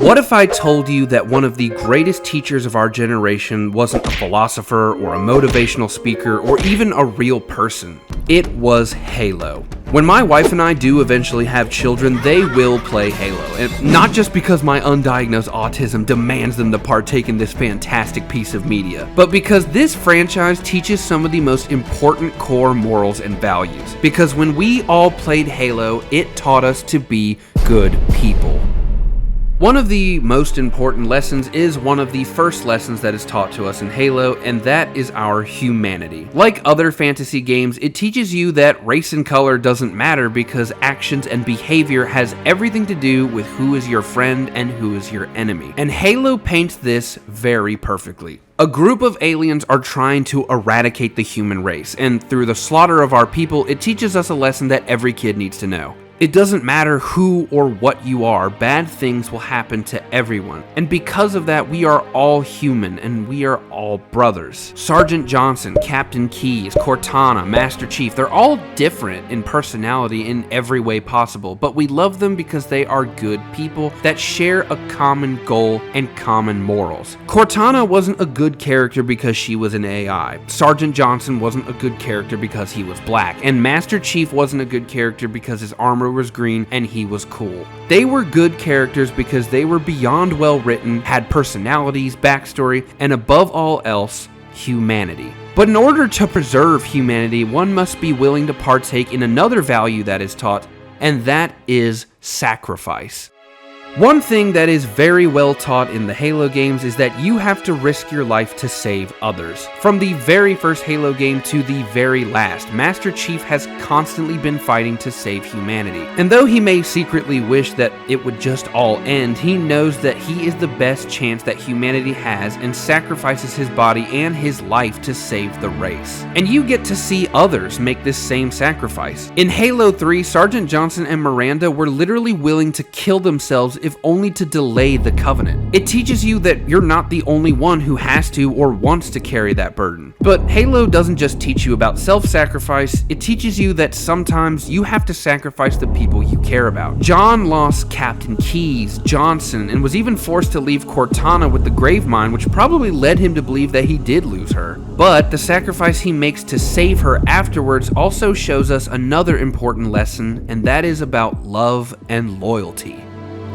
What if I told you that one of the greatest teachers of our generation wasn't a philosopher or a motivational speaker or even a real person? It was Halo. When my wife and I do eventually have children, they will play Halo. And not just because my undiagnosed autism demands them to partake in this fantastic piece of media, but because this franchise teaches some of the most important core morals and values. Because when we all played Halo, it taught us to be good people. One of the most important lessons is one of the first lessons that is taught to us in Halo, and that is our humanity. Like other fantasy games, it teaches you that race and color doesn't matter because actions and behavior has everything to do with who is your friend and who is your enemy. And Halo paints this very perfectly. A group of aliens are trying to eradicate the human race, and through the slaughter of our people, it teaches us a lesson that every kid needs to know. It doesn't matter who or what you are, bad things will happen to everyone. And because of that, we are all human and we are all brothers. Sergeant Johnson, Captain Keyes, Cortana, Master Chief, they're all different in personality in every way possible, but we love them because they are good people that share a common goal and common morals. Cortana wasn't a good character because she was an AI. Sergeant Johnson wasn't a good character because he was black. And Master Chief wasn't a good character because his armor was green and he was cool. They were good characters because they were beyond well written, had personalities, backstory, and above all else, humanity. But in order to preserve humanity, one must be willing to partake in another value that is taught, and that is sacrifice. One thing that is very well taught in the Halo games is that you have to risk your life to save others. From the very first Halo game to the very last, Master Chief has constantly been fighting to save humanity. And though he may secretly wish that it would just all end, he knows that he is the best chance that humanity has and sacrifices his body and his life to save the race. And you get to see others make this same sacrifice. In Halo 3, Sergeant Johnson and Miranda were literally willing to kill themselves if only to delay the Covenant. It teaches you that you're not the only one who has to or wants to carry that burden. But Halo doesn't just teach you about self-sacrifice, it teaches you that sometimes you have to sacrifice the people you care about. John lost Captain Keyes, Johnson, and was even forced to leave Cortana with the Gravemind, which probably led him to believe that he did lose her. But the sacrifice he makes to save her afterwards also shows us another important lesson, and that is about love and loyalty.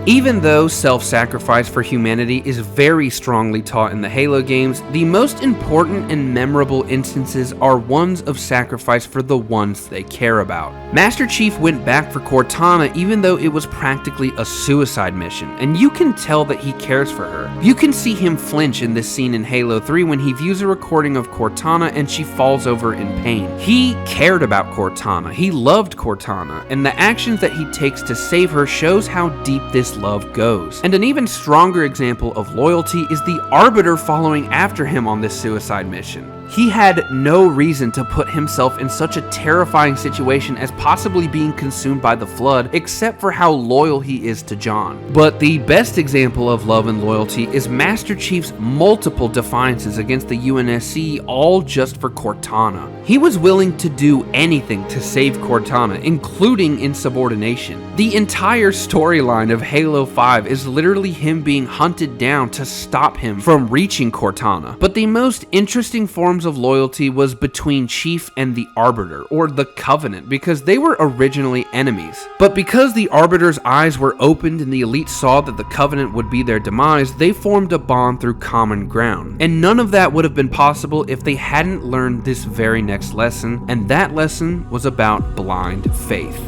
Even though self-sacrifice for humanity is very strongly taught in the Halo games, the most important and memorable instances are ones of sacrifice for the ones they care about. Master Chief went back for Cortana even though it was practically a suicide mission, and you can tell that he cares for her. You can see him flinch in this scene in Halo 3 when he views a recording of Cortana and she falls over in pain. He cared about Cortana, he loved Cortana, and the actions that he takes to save her shows how deep this love goes. And an even stronger example of loyalty is the Arbiter following after him on this suicide mission. He had no reason to put himself in such a terrifying situation as possibly being consumed by the Flood, except for how loyal he is to John. But the best example of love and loyalty is Master Chief's multiple defiances against the UNSC, all just for Cortana. He was willing to do anything to save Cortana, including insubordination. The entire storyline of Halo 5 is literally him being hunted down to stop him from reaching Cortana. But the most interesting forms of loyalty was between Chief and the Arbiter, or the Covenant, because they were originally enemies. But because the Arbiter's eyes were opened and the Elite saw that the Covenant would be their demise, they formed a bond through common ground. And none of that would have been possible if they hadn't learned this very next lesson, and that lesson was about blind faith.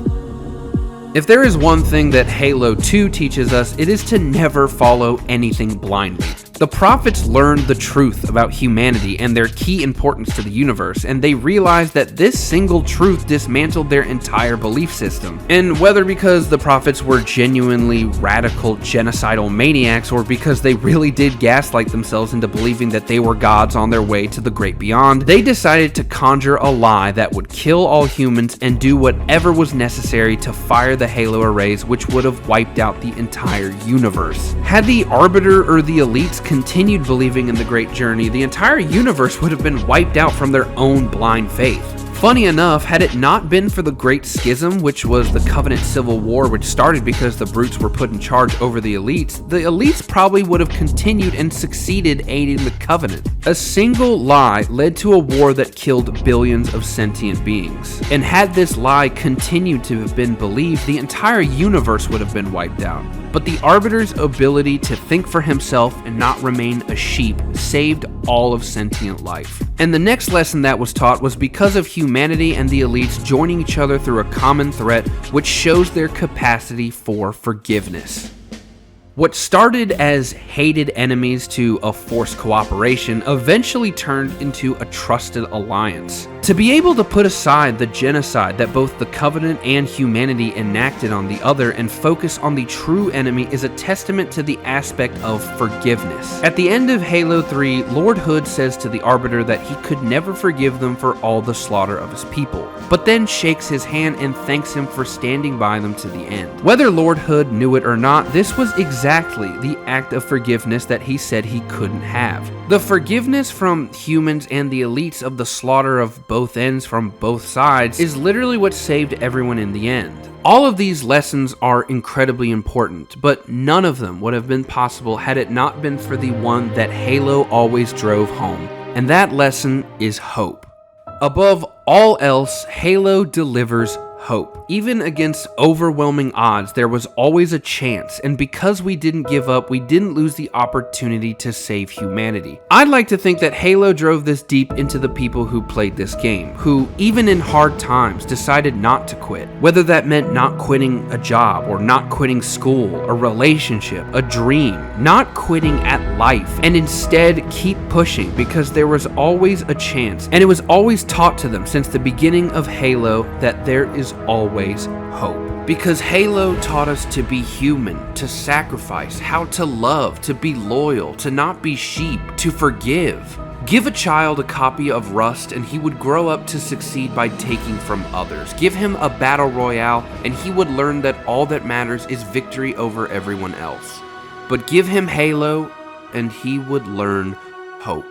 If there is one thing that Halo 2 teaches us, it is to never follow anything blindly. The prophets learned the truth about humanity and their key importance to the universe, and they realized that this single truth dismantled their entire belief system. And whether because the prophets were genuinely radical genocidal maniacs, or because they really did gaslight themselves into believing that they were gods on their way to the great beyond, they decided to conjure a lie that would kill all humans and do whatever was necessary to fire the Halo arrays, which would have wiped out the entire universe. Had the Arbiter or the Elites continued believing in the Great Journey, the entire universe would have been wiped out from their own blind faith. Funny enough, had it not been for the Great Schism, which was the Covenant Civil War, which started because the brutes were put in charge over the elites probably would have continued and succeeded aiding the Covenant. A single lie led to a war that killed billions of sentient beings. And had this lie continued to have been believed, the entire universe would have been wiped out. But the Arbiter's ability to think for himself and not remain a sheep saved all of sentient life. And the next lesson that was taught was because of humanity and the elites joining each other through a common threat, which shows their capacity for forgiveness. What started as hated enemies to a forced cooperation eventually turned into a trusted alliance. To be able to put aside the genocide that both the Covenant and humanity enacted on the other and focus on the true enemy is a testament to the aspect of forgiveness. At the end of Halo 3, Lord Hood says to the Arbiter that he could never forgive them for all the slaughter of his people, but then shakes his hand and thanks him for standing by them to the end. Whether Lord Hood knew it or not, this was exactly the act of forgiveness that he said he couldn't have. The forgiveness from humans and the elites of the slaughter of both ends from both sides is literally what saved everyone in the end. All of these lessons are incredibly important, but none of them would have been possible had it not been for the one that Halo always drove home, and that lesson is hope. Above all else, Halo delivers hope. Even against overwhelming odds, there was always a chance, and because we didn't give up, we didn't lose the opportunity to save humanity. I'd like to think that Halo drove this deep into the people who played this game, who, even in hard times, decided not to quit. Whether that meant not quitting a job, or not quitting school, a relationship, a dream, not quitting at life, and instead keep pushing because there was always a chance, and it was always taught to them since the beginning of Halo that there is always hope. Because Halo taught us to be human, to sacrifice, how to love, to be loyal, to not be sheep, to forgive. Give a child a copy of Rust and he would grow up to succeed by taking from others. Give him a battle royale and he would learn that all that matters is victory over everyone else. But give him Halo and he would learn hope.